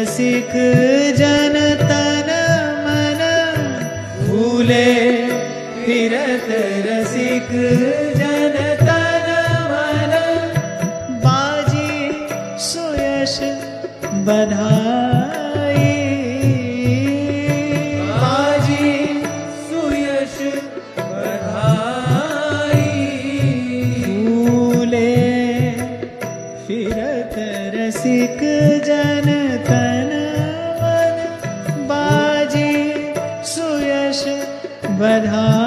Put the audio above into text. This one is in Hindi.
रसिक जन तन मन भूले फिरत रसिक जन तन मन बाजी सुयश बधाई बाजी सुयश बधाई भूले फिरत रसिक जन तन मन बाजी सुयश बधाई।